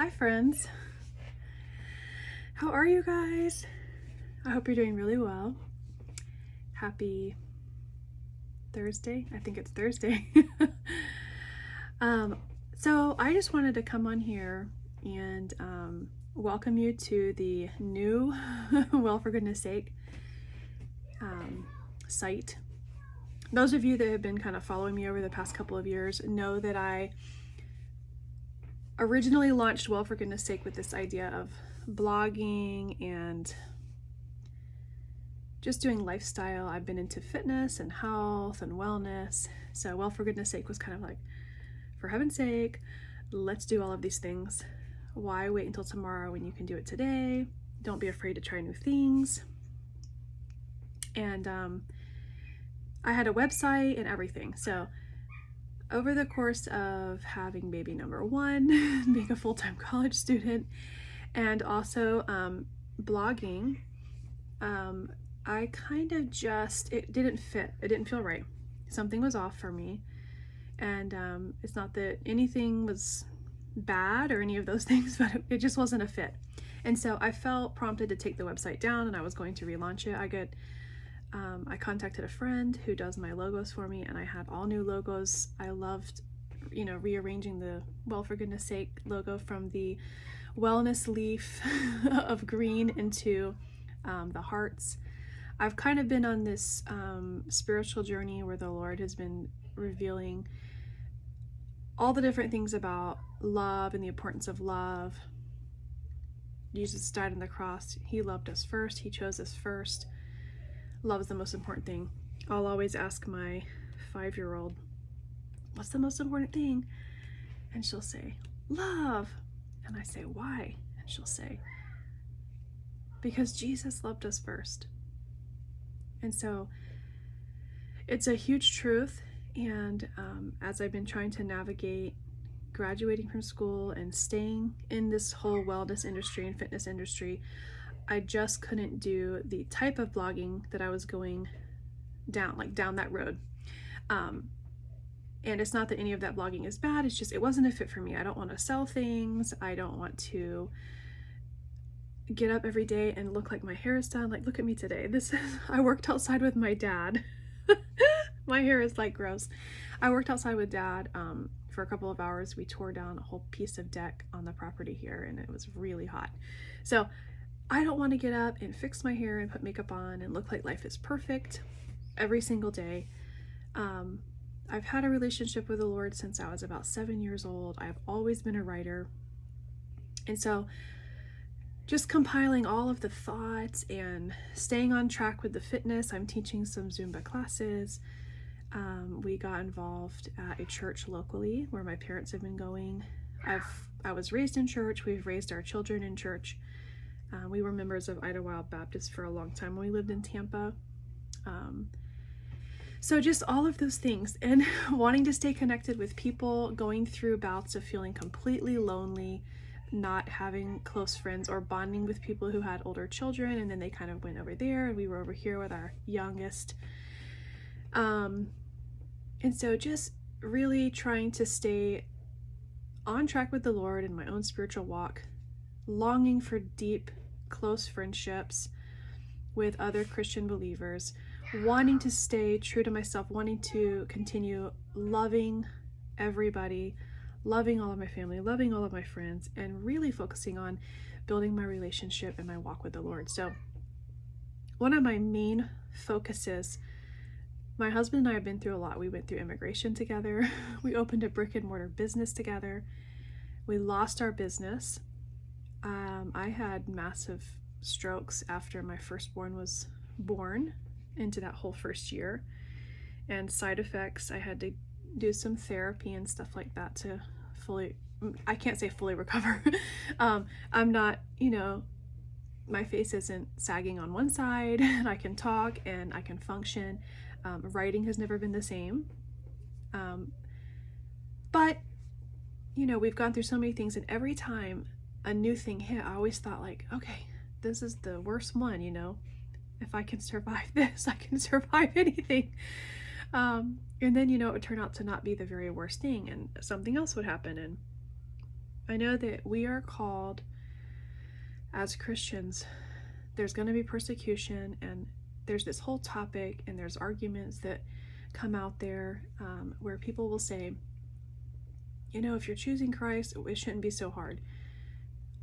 Hi friends, how are you guys? I hope you're doing really well. Happy Thursday. I think it's Thursday. So I just wanted to come on here and welcome you to the new Well, for goodness sake site. Those of you that have been kind of following me over the past couple of years know that I originally launched Well, for goodness sake with this idea of blogging and just doing lifestyle. I've been into fitness and health and wellness. So Well, for goodness sake was kind of like, for heaven's sake, let's do all of these things. Why wait until tomorrow when you can do it today? Don't be afraid to try new things. And I had a website and everything. So over the course of having baby number one, being a full-time college student, and also blogging, I kind of it didn't fit. It didn't feel right. Something was off for me. And it's not that anything was bad or any of those things, but it just wasn't a fit. And so I felt prompted to take the website down, and I was going to relaunch it. I contacted a friend who does my logos for me, and I had all new logos. I loved, rearranging the Well, for goodness sake logo from the wellness leaf of green into the hearts. I've kind of been on this spiritual journey where the Lord has been revealing all the different things about love and the importance of love. Jesus died on the cross. He loved us first. He chose us first. Love is the most important thing. I'll always ask my 5-year-old, what's the most important thing? And she'll say, love. And I say, why? And she'll say, because Jesus loved us first. And so it's a huge truth. And as I've been trying to navigate graduating from school and staying in this whole wellness industry and fitness industry, I just couldn't do the type of blogging that I was going down that road. And it's not that any of that blogging is bad. It's just, it wasn't a fit for me. I don't want to sell things. I don't want to get up every day and look like my hair is done. Like, look at me today. I worked outside with my dad. My hair is like gross. I worked outside with Dad for a couple of hours. We tore down a whole piece of deck on the property here, and it was really hot. So I don't want to get up and fix my hair and put makeup on and look like life is perfect every single day. I've had a relationship with the Lord since I was about 7 years old. I've always been a writer. And so just compiling all of the thoughts and staying on track with the fitness. I'm teaching some Zumba classes. We got involved at a church locally where my parents have been going. I was raised in church. We've raised our children in church. We were members of Idlewild Baptist for a long time when we lived in Tampa. So just all of those things, and wanting to stay connected with people, going through bouts of feeling completely lonely, not having close friends or bonding with people who had older children, and then they kind of went over there and we were over here with our youngest. And so just really trying to stay on track with the Lord in my own spiritual walk, longing for deep, close friendships with other Christian believers, wanting to stay true to myself, wanting to continue loving everybody, loving all of my family, loving all of my friends, and really focusing on building my relationship and my walk with the Lord. So one of my main focuses, my husband and I have been through a lot. We went through immigration together. We opened a brick and mortar business together. We lost our business. I had massive strokes after my firstborn was born into that whole first year, and side effects. I had to do some therapy and stuff like that to I can't say fully recover. I'm not, my face isn't sagging on one side, and I can talk and I can function. Writing has never been the same. But, we've gone through so many things, and every time a new thing hit, I always thought like, okay, this is the worst one, if I can survive this, I can survive anything. And then, it would turn out to not be the very worst thing, and something else would happen, and I know that we are called as Christians. There's going to be persecution, and there's this whole topic, and there's arguments that come out there where people will say, if you're choosing Christ, it shouldn't be so hard.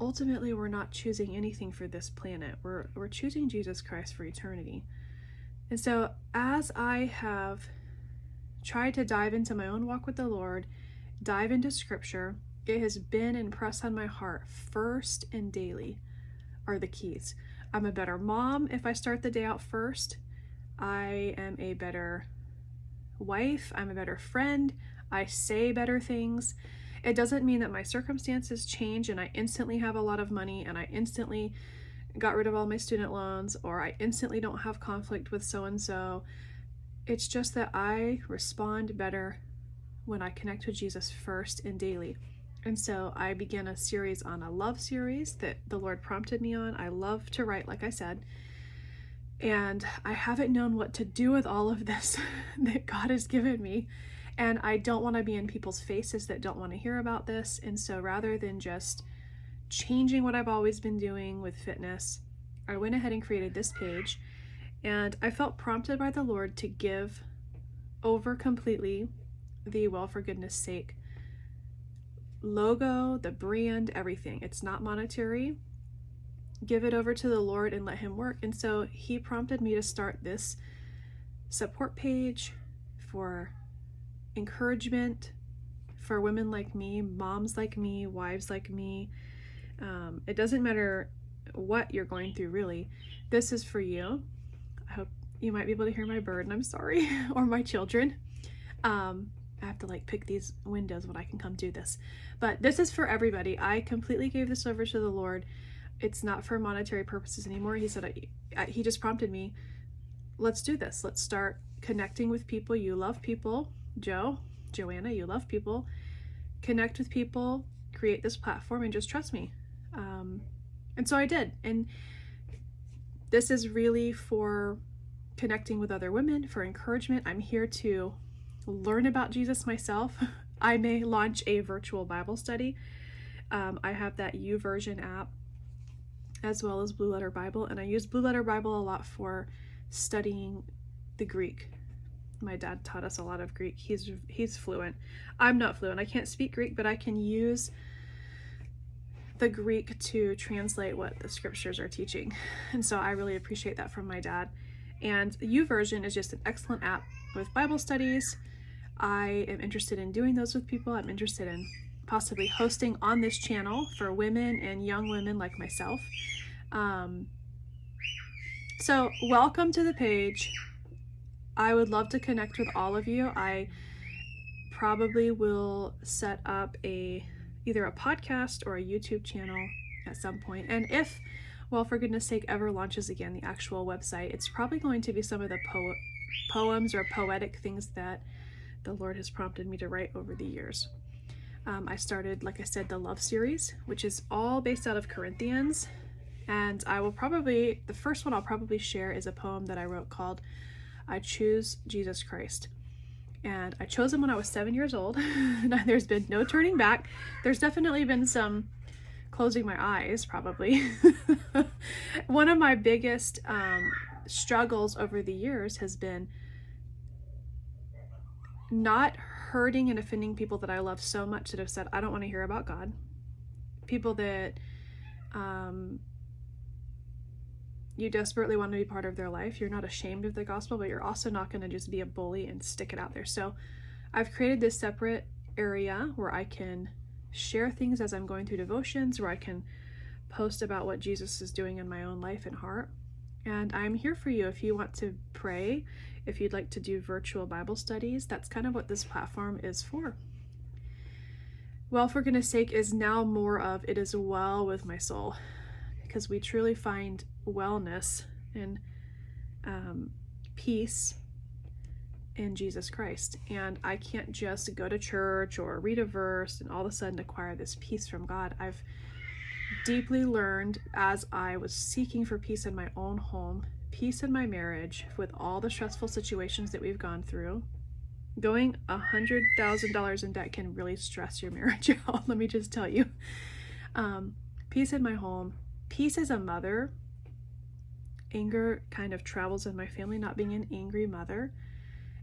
Ultimately, we're not choosing anything for this planet. We're choosing Jesus Christ for eternity. And so as I have tried to dive into my own walk with the Lord, dive into scripture, it has been impressed on my heart, first and daily are the keys. I'm a better mom if I start the day out first. I am a better wife. I'm a better friend. I say better things. It doesn't mean that my circumstances change and I instantly have a lot of money and I instantly got rid of all my student loans, or I instantly don't have conflict with so-and-so. It's just that I respond better when I connect with Jesus first and daily. And so I began a series on a love series that the Lord prompted me on. I love to write, like I said, and I haven't known what to do with all of this that God has given me. And I don't want to be in people's faces that don't want to hear about this. And so rather than just changing what I've always been doing with fitness, I went ahead and created this page. And I felt prompted by the Lord to give over completely the Well for Goodness Sake logo, the brand, everything. It's not monetary. Give it over to the Lord and let him work. And so he prompted me to start this support page for encouragement for women like me, moms like me, wives like me. It doesn't matter what you're going through, really. This is for you. I hope you might be able to hear my bird, and I'm sorry, or my children. I have to pick these windows when I can come do this. But this is for everybody. I completely gave this over to the Lord. It's not for monetary purposes anymore. He said, he just prompted me, let's do this. Let's start connecting with people. You love people. Joanna, you love people. Connect with people, create this platform, and just trust me. And so I did. And this is really for connecting with other women, for encouragement. I'm here to learn about Jesus myself. I may launch a virtual Bible study. I have that YouVersion app as well as Blue Letter Bible, and I use Blue Letter Bible a lot for studying the Greek. My dad taught us a lot of Greek. He's fluent. I'm not fluent. I can't speak Greek, but I can use the Greek to translate what the scriptures are teaching. And so I really appreciate that from my dad. And YouVersion is just an excellent app with Bible studies. I am interested in doing those with people. I'm interested in possibly hosting on this channel for women and young women like myself. So welcome to the page. I would love to connect with all of you. I probably will set up either a podcast or a YouTube channel at some point. And if Well for Goodness Sake ever launches again, the actual website, it's probably going to be some of the poems or poetic things that the Lord has prompted me to write over the years. I started, like I said, the love series, which is all based out of Corinthians. And the first one I'll probably share is a poem that I wrote called I Choose Jesus Christ. And I chose him when I was 7 years old. There's been no turning back. There's definitely been some closing my eyes, probably. One of my biggest struggles over the years has been not hurting and offending people that I love so much that have said, I don't want to hear about God. People that you desperately want to be part of their life. You're not ashamed of the gospel, but you're also not going to just be a bully and stick it out there. So I've created this separate area where I can share things as I'm going through devotions, where I can post about what Jesus is doing in my own life and heart. And I'm here for you if you want to pray, if you'd like to do virtual Bible studies. That's kind of what this platform is for. Well for Goodness Sake is now more of it is well with my soul, because we truly find wellness and peace in Jesus Christ. And I can't just go to church or read a verse and all of a sudden acquire this peace from God. I've deeply learned as I was seeking for peace in my own home, peace in my marriage with all the stressful situations that we've gone through, Going $100,000 in debt can really stress your marriage out. Let me just tell you. Peace in my home, peace as a mother. Anger kind of travels in my family, not being an angry mother.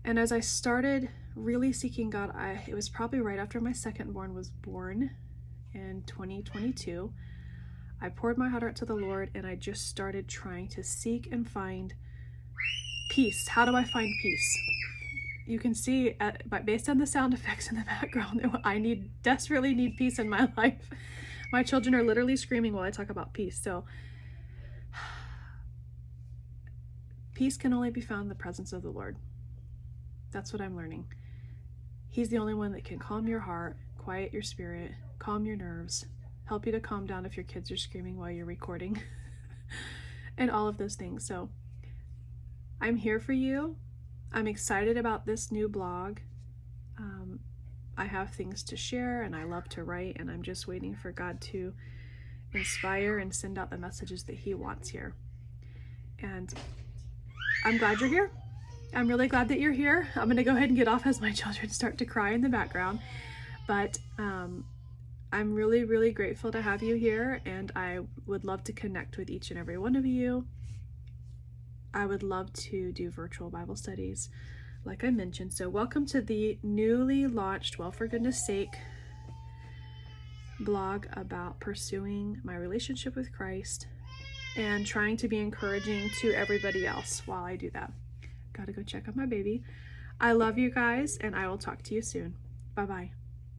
And as I started really seeking God, it was probably right after my second born was born in 2022. I poured my heart out to the Lord, and I just started trying to seek and find peace. How do I find peace? You can see, based on the sound effects in the background, I desperately need peace in my life. My children are literally screaming while I talk about peace. So peace can only be found in the presence of the Lord. That's what I'm learning. He's the only one that can calm your heart, quiet your spirit, calm your nerves, help you to calm down if your kids are screaming while you're recording, and all of those things. So I'm here for you. I'm excited about this new blog. I have things to share, and I love to write, and I'm just waiting for God to inspire and send out the messages that He wants here. And I'm glad you're here. I'm really glad that you're here. I'm going to go ahead and get off as my children start to cry in the background. But I'm really, really grateful to have you here, and I would love to connect with each and every one of you. I would love to do virtual Bible studies, like I mentioned. So welcome to the newly launched Well For Goodness Sake blog about pursuing my relationship with Christ and trying to be encouraging to everybody else while I do that. Gotta go check on my baby. I love you guys, and I will talk to you soon. Bye-bye.